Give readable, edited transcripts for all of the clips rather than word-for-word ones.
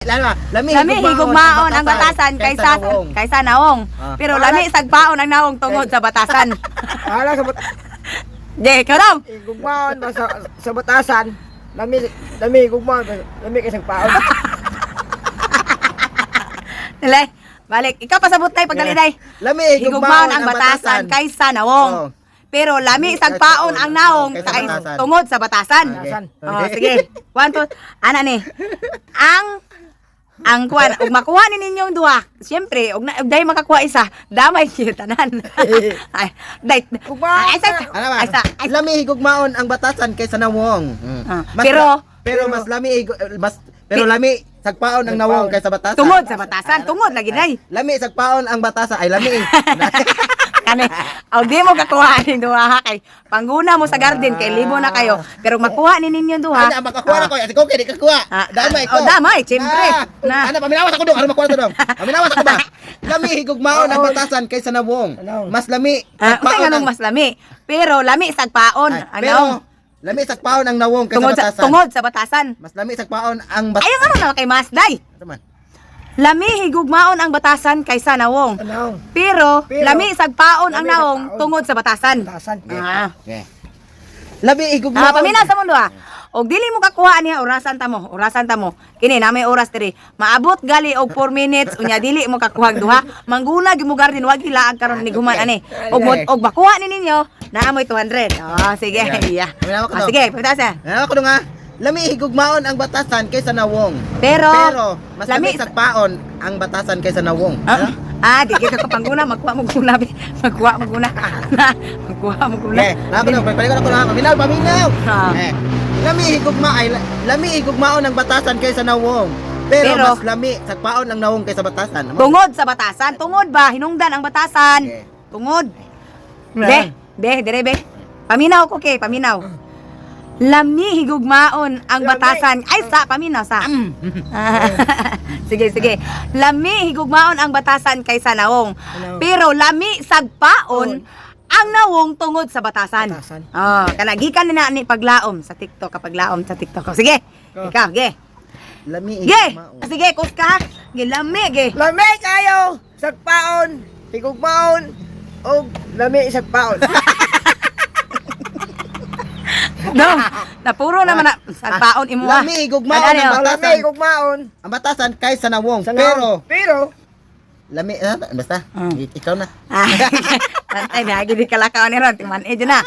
Lami higugmaon ang batasan kaysa naong. Pero lami sagpaon ang naong tungod sa batasan. Ala sa Di, ikaw daw. higugmaon sa batasan. Lami higugmaon lami kay sagpaon. Dali, balik. Ikaw pasabot tayo pagdaliday. Lami Higugmaon ang batasan kaysa nawong. Pero lami sagpaon ang naong tungod sa batasan. Oh, sige. 1, 2. Ana ni. Ang kuan, ug makuha ni ninyong duha. Siyempre, ug dai makakuha isa, damay kiyo tanan. Ay, dai. Lami higugmaon ang batasan kaysa nawong. Pero mas lami lami sagpaon ang nawong kaysa batasan. Tungod sa batasan, tungod lagi dai. Lami sagpaon ang batasan ay lami. Kani, og di mo kakuha ni duha kay pangguna mo sa garden kay libo na kayo. Pero makuha ni ninyo duha. Ana makakuha na ko, ati ko kay di kakuha. Damay ko. Oh, damay, siyempre. Ana paminawas ako dong, ano makuha to dong? Paminawas ako ba? Lami higugmaon ang batasan kaysa nawong. Mas lami. Usa nga mas lami. Pero lami sagpaon ang nawong. Lami sagpaon ang nawong kaysa batasan. Tungod sa batasan. Mas lami sagpaon ang batasan. Ayaw ano na kay Masday. Lami higugmaon ang batasan kaysa nawong. Pero lami sagpaon ang nawong tungod sa batasan. Okay. Lami higugmaon. Paminaw sa mundo Og dili mo kakuha niya orasan ta mo. Kini na may oras diri. Maabot gali og 4 minutes unya dili mo kakuha duha. Mangguna gi mo garden wag ilaag karon ni guman ani. Og bakuha ni ninyo na amoy 200. Sige. Iya. Sige, pagtasa. Ako dong lami higugmaon ang batasan kaysa nawong. Pero mas lami sagpaon ang batasan kaysa nawong. Di kita kapangguna magkuha mo guna. Magkuha mo guna. Ako dong, paliko na ko na. Paminaw. Lami higugmaon ang batasan kaysa nawong. Pero mas lami sagpaon ang nawong kaysa batasan. Tungod sa batasan, tungod ba hinungdan ang batasan. Tungod. Dire. Paminaw ko paminaw. Lami higugmaon ang batasan. Ay, paminaw sa. Sige. Lami higugmaon ang batasan kaysa nawong. Pero lami sagpaon ang nawong tungod sa batasan. Kanagikan ni paglaom sa TikTok Sige. Ikaw, Lami higugmaon. Sige, kuska. Lami. Lami kayo sagpaon, higugmaon og lami sagpaon. Napuro naman na sagpaon imo. Lami higugmaon ang batasan. Lami higugmaon ang batasan kaysa nawong. Pero lami basta ikaw na. Ay lagi di kalakaw ni Ron timan na.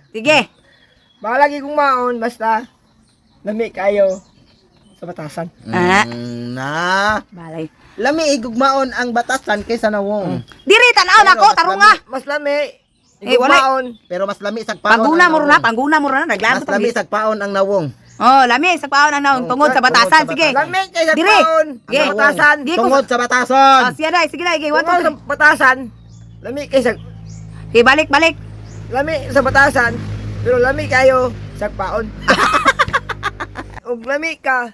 Sige. Balagi higugmaon basta lami kayo sa batasan. Balay. Lami higugmaon ang batasan kaysa nawong. Diri tanaw nako tarunga. Mas lami higugmaon. Pero mas lami sagpaon. Pangguna mo na naglaro. Mas lami sagpaon ang nawong. Lami sagpaon ang nawong tungod sa batasan. Sige. Lami kay sagpaon ang batasan. Tungod sa batasan. Sige dai. Tungod sa batasan. Lami kay balik. Lami sa batasan. Pero lami kayo sagpaon. Og lami ka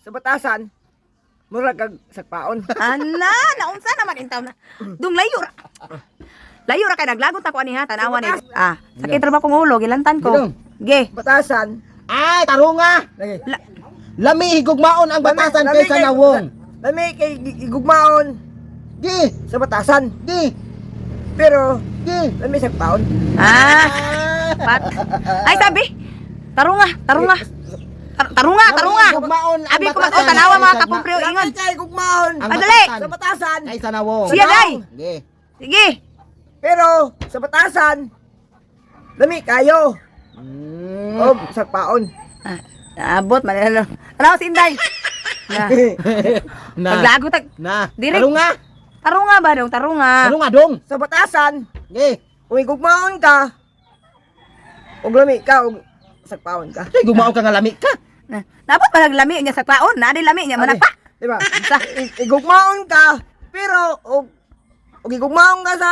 sa batasan. Murag kag sagpaon. Naunsa naman intaw na. Dung layo ra kay naglagot ako ani ha tanawan ni. Sakit ra ba kong ulo gilantan ko. Batasan. Ay, tarunga. Lami higugmaon ang batasan kaysa nawong. Lami kay higugmaon. Sa batasan. Pero lami sagpaon. Ay sabi. Tarunga. Abi ko tanawa mga kapompre ingon. Kay higugmaon. Adali. Sa batasan. Kaysa nawong. Siya dai. Sige. Pero sa batasan, lami kayo. Og sagpaon. Abot man ano si Inday. Paglago tag. Tarunga ba dong? Tarunga dong. Sa batasan. Kung higugmaon ka, og lami ka og sagpaon ka. Higugmaon ka nga lami ka. Dapat pa naglami niya sagpaon, na di lami niya manapa. Di ba? Higugmaon ka, pero og higugmaon ka sa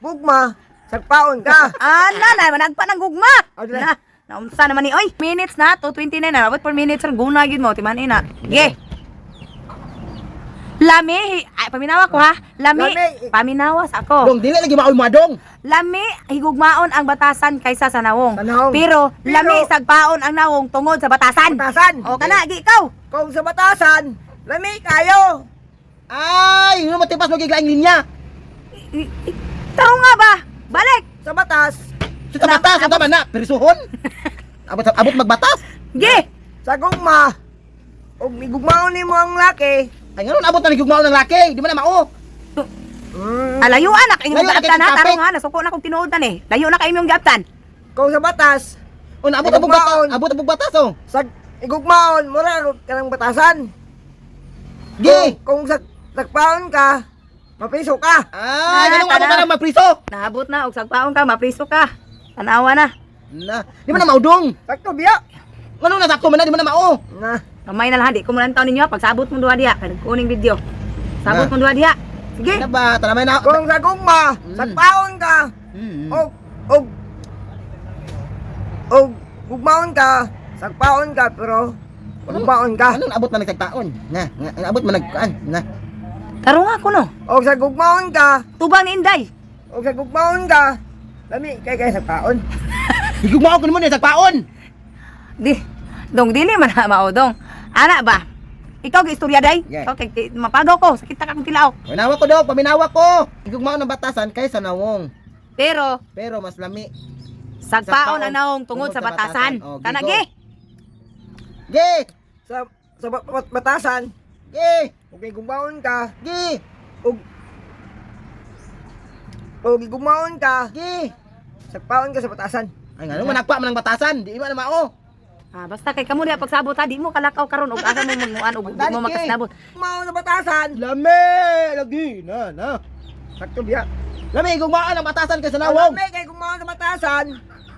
gugma, sagpaon ka. Managpa ng gugma. Naunsa naman ni, oy, minutes na, 2:29 na, dapat 4 minutes, guna gid mo, timan ina. Lami, ay paminawa ko ha. Lami, Lami. paminawas ako. Dong dili lagi maoy madong. Lami, higugmaon ang batasan kaysa sa nawong. Sa nawong. Pero, Pero- lami, sagpaon ang nawong tungod sa batasan. Batasan. O, kana, gi ikaw. Kung sa batasan, lami kayo. Ay, no matipas magiglaing linya. Taro nga ba? Balik. Sa batas, Sa batas, ang tama na, perisuhon. Abot magbatas. Gi. sa gugma, ug igugmaon nimo ang laki. Ay ngayon abot na nigugmao ng laki, di man na mao. Alayuan na kayong Layo na gaptan kay ha. Taro kapit. nga, nasuko na kong tinuodan eh. Layo na kayo yung gaptan. Kung sa batas, O abot Igugmaon. abot batas oh. sa igugmaon mo ra kanang batasan. Gi. Kung sa sagpaon ka, mapiso ka. Ay, Ah, ganun abot tara. na magpriso. Naabot na, og sagpaon ka, mapriso ka. Tanawa na. Na, di man na maudong. Sakto biya. Ano na sakto man na, di man na mao. Na, Kamay na lang, di ko mulantaw ninyo. Pagsabot mo duha diha, kuning video. Sabot Ah. mo duha diha. Sige. Ano ba, talamay na. kung sa gugma, sagpaon ka. Og gugmaon ka, sagpaon ka pero gugmaon ka. Ano abot man nagtagtaon? Na, abot man nagkaan. Na. Taro nga ko no. Og sa gugmaon ka, Tubang ni Inday. og sa gugmaon ka, lami kay sagpaon. Higugmao ko naman eh, sagpaon. Dili man na maudong. Ana ba? Ikaw giistorya day? Yeah. Okay, mapagaw ko. Sakit ka kang tilaw. Paminawa ko daw, paminawa ko. Higugmao ng batasan kaysa nawong. Pero, Pero mas lami. sagpaon Sagpaon, ang naong tungod sa batasan. Oh, Kana gigo. gi. Gi! Sa batasan, Gi! og gugmaon ka, Gi! og gugmaon ka, Gi! sagpaon ka sa batasan. Ay nga, managpa man ng batasan, di man na mao. Basta kay kamo diha pagsabot ha, di mo kalakaw karon og asa mo munuan og di mo makasabot. Gugmaon sa batasan. Lami! Lagi! Na. Sakto biya. Lami, higugmaan ng batasan kaysa nawong. Lami kay gugmaon sa batasan.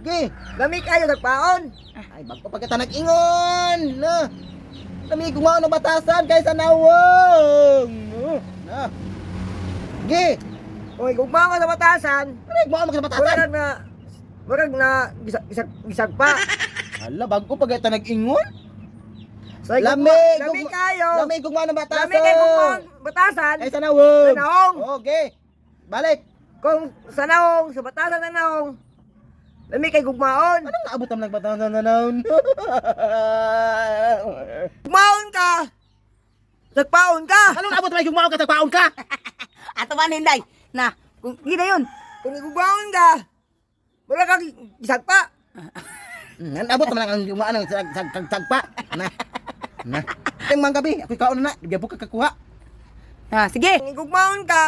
Gi! Lami kayo sagpaon. Ay, bago pagkita nag-ingon! Na! Lami, higugmaan ng batasan kaysa nawong. Na! Gi! Kung gugmaon ka sa batasan, Ano higugmaan mo sa batasan? Murag na gisag pa. Hala, bago pagkita nag-ingon? Sa Lami, lami kayo. Lami, higugmaan ng batasan. Lami kay gugmaon batasan. Kaysa nawong. Sa nawong. Okay. Balik. Kung sa naong, sa batasan na naong. Lami kay gugmaon. Anong naabot ang nagbatasan na nawon? Gugmaon ka. Sagpaon ka. Anong naabot ang higugmaan ka sa paon ka? Ato man Inday. Na, kung gida yun. Kung gugmaon ka, wala kang gisag pa. Ang abot naman ang higugmaan ng sagpa. Na. Yung mga gabi, ako'y kaon na. Di ka kakuha. Sige. Kung gugmaon ka,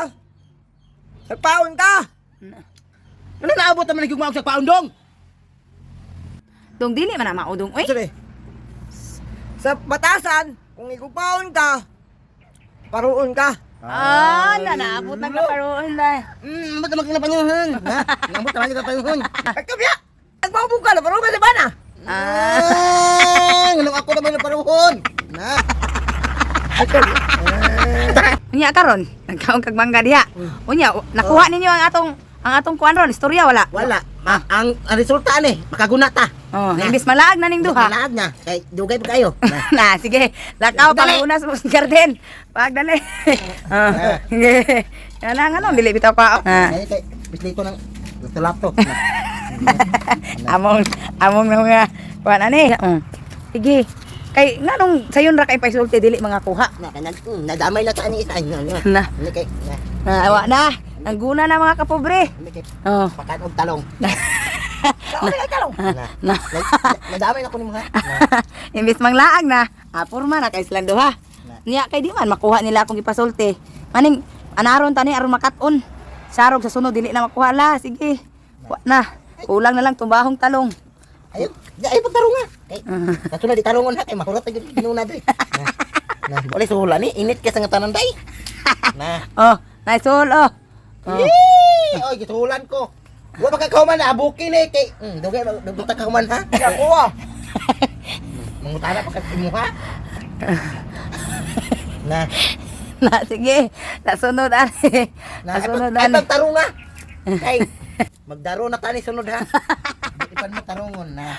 sagpaon ka. Ano naabot naman ang higugmaan sa paon dong? Dong dili man na maudong. Uy. Sorry. Sa batasan, kung igugmaon ka, paruon ka. Naabot na karoon na. Abot naman ka na panguhon. Ha? Abot naman ka na panguhon. Nagkabya! Nagpapabog ka na, paruon ka sa bana. Anong ako naman na paruhon? Na. Unya karon, nagkaon kag mangga diha. Unya, nakuha ninyo ang atong kuan ron, istorya wala. Wala. Ang resulta ni, makaguna ta. Imbis malaag na ning duha. Lahat na. Kay dugay pa kayo. Na, sige. Lakaw Dali. pangunas mo sa garden. Pagdali. Sige. Yan ang dili bitaw pa. Kaya kay bislito ng laptop. Among na mga kuan ani. Sige. Kay nganong sayon ra kay paisulti dili mga kuha. Nadamay na ta ni isa. Na. Kay Awa na. Ang guna na mga kapobre. Oh. pakan og talong. Talong. Na. Nadamay na ko ni mga. Imbis manglaag na, apurma na kay silang duha. Niya kay di man makuha nila akong ipasulti. Maning anaron tani aron makaton. Sarog sa sunod dili na makuha la. Sige. Wa na. Kulang na lang tumbahong talong. Ayun, ay pagtarong nga. Kay katulad di tarongon na kay mahurot gyud kinuna doy. Na, boleh suhulan ni init kay sa ngatanan day. Na. Oh, nice all oh. Oy, gitulan ko. Wa pa ka kauman na abukin eh kay dugay dugta ka kauman ha. Ako ah. Mangutana pa ka imuha. Na, Na sige. Nasunod ani. na Nasunod ay ani. pagtarong nga. Kay magdaro na tani sunod ha. Di pa mo tarongon na.